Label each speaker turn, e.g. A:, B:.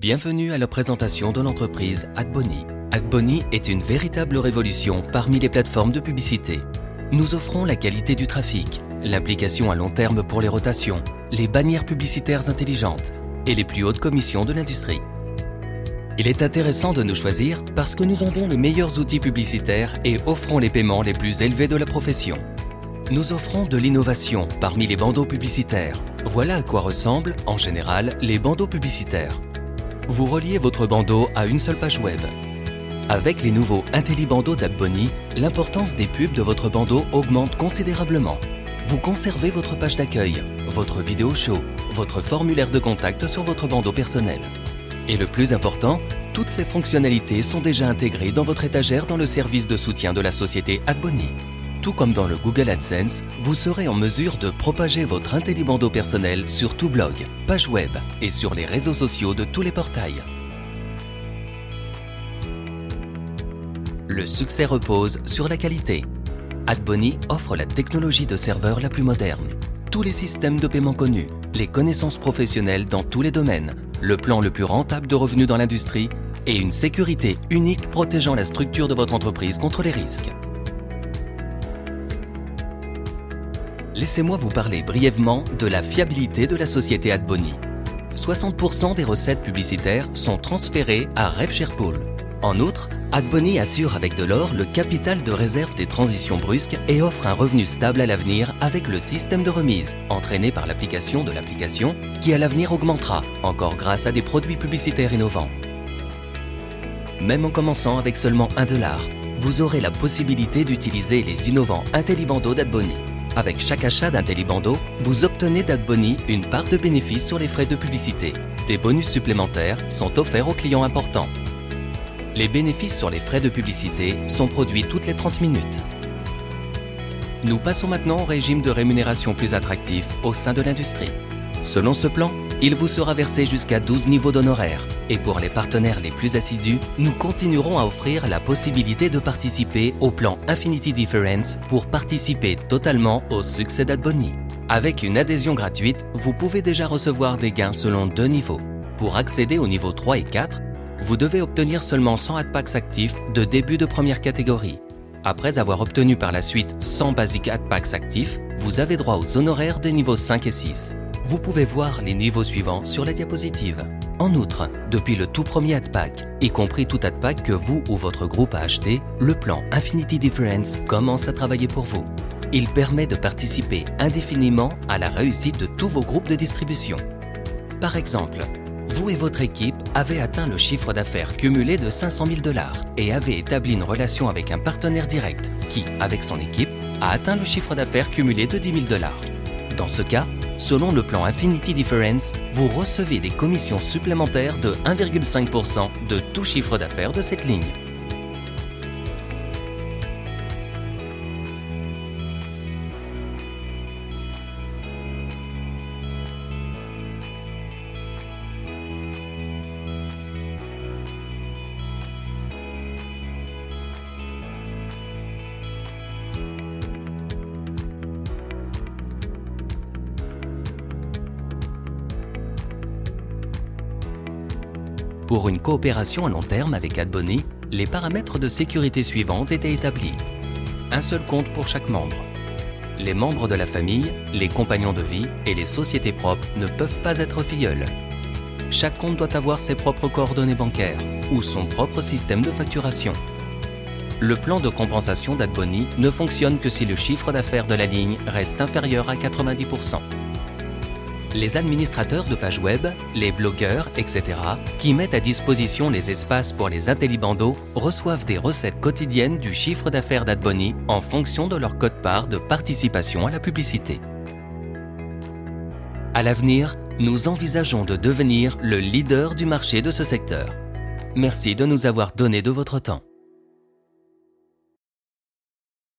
A: Bienvenue à la présentation de l'entreprise AdBonny. AdBonny est une véritable révolution parmi les plateformes de publicité. Nous offrons la qualité du trafic, l'implication à long terme pour les rotations, les bannières publicitaires intelligentes et les plus hautes commissions de l'industrie. Il est intéressant de nous choisir parce que nous vendons les meilleurs outils publicitaires et offrons les paiements les plus élevés de la profession. Nous offrons de l'innovation parmi les bandeaux publicitaires. Voilà à quoi ressemblent, en général, les bandeaux publicitaires. Vous reliez votre bandeau à une seule page web. Avec les nouveaux IntelliBandeaux d'AdBonny, l'importance des pubs de votre bandeau augmente considérablement. Vous conservez votre page d'accueil, votre vidéo show, votre formulaire de contact sur votre bandeau personnel. Et le plus important, toutes ces fonctionnalités sont déjà intégrées dans votre étagère dans le service de soutien de la société AdBonny. Tout comme dans le Google AdSense, vous serez en mesure de propager votre IntelliBandeau personnel sur tout blog, page web et sur les réseaux sociaux de tous les portails. Le succès repose sur la qualité. AdBonny offre la technologie de serveur la plus moderne, tous les systèmes de paiement connus, les connaissances professionnelles dans tous les domaines, le plan le plus rentable de revenus dans l'industrie et une sécurité unique protégeant la structure de votre entreprise contre les risques. Laissez-moi vous parler brièvement de la fiabilité de la société AdBonny. 60% des recettes publicitaires sont transférées à RevSharePool. En outre, AdBonny assure avec de l'or le capital de réserve des transitions brusques et offre un revenu stable à l'avenir avec le système de remise, entraîné par l'application de l'application, qui à l'avenir augmentera, encore grâce à des produits publicitaires innovants. Même en commençant avec seulement $1, vous aurez la possibilité d'utiliser les innovants IntelliBandeaux d'AdBonny. Avec chaque achat d'IntelliBandeau, vous obtenez d'AdBonny une part de bénéfice sur les frais de publicité. Des bonus supplémentaires sont offerts aux clients importants. Les bénéfices sur les frais de publicité sont produits toutes les 30 minutes. Nous passons maintenant au régime de rémunération plus attractif au sein de l'industrie. Selon ce plan, il vous sera versé jusqu'à 12 niveaux d'honoraires. Et pour les partenaires les plus assidus, nous continuerons à offrir la possibilité de participer au plan Infinity Difference pour participer totalement au succès d'AdBonny. Avec une adhésion gratuite, vous pouvez déjà recevoir des gains selon 2 niveaux. Pour accéder au niveau 3 et 4, vous devez obtenir seulement 100 AdPacks actifs de début de première catégorie. Après avoir obtenu par la suite 100 Basic AdPacks actifs, vous avez droit aux honoraires des niveaux 5 et 6. Vous pouvez voir les niveaux suivants sur la diapositive. En outre, depuis le tout premier AdPack, y compris tout AdPack que vous ou votre groupe a acheté, le plan Infinity Difference commence à travailler pour vous. Il permet de participer indéfiniment à la réussite de tous vos groupes de distribution. Par exemple, vous et votre équipe avez atteint le chiffre d'affaires cumulé de $500 000 et avez établi une relation avec un partenaire direct qui, avec son équipe, a atteint le chiffre d'affaires cumulé de $10 000. Dans ce cas, selon le plan Infinity Difference, vous recevez des commissions supplémentaires de 1,5% de tout chiffre d'affaires de cette ligne. Pour une coopération à long terme avec AdBonny, les paramètres de sécurité suivants étaient établis. Un seul compte pour chaque membre. Les membres de la famille, les compagnons de vie et les sociétés propres ne peuvent pas être filleuls. Chaque compte doit avoir ses propres coordonnées bancaires ou son propre système de facturation. Le plan de compensation d'AdBonny ne fonctionne que si le chiffre d'affaires de la ligne reste inférieur à 90%. Les administrateurs de pages web, les blogueurs, etc., qui mettent à disposition les espaces pour les IntelliBandeaux reçoivent des recettes quotidiennes du chiffre d'affaires d'AdBonny en fonction de leur quote-part de participation à la publicité. À l'avenir, nous envisageons de devenir le leader du marché de ce secteur. Merci de nous avoir donné de votre temps.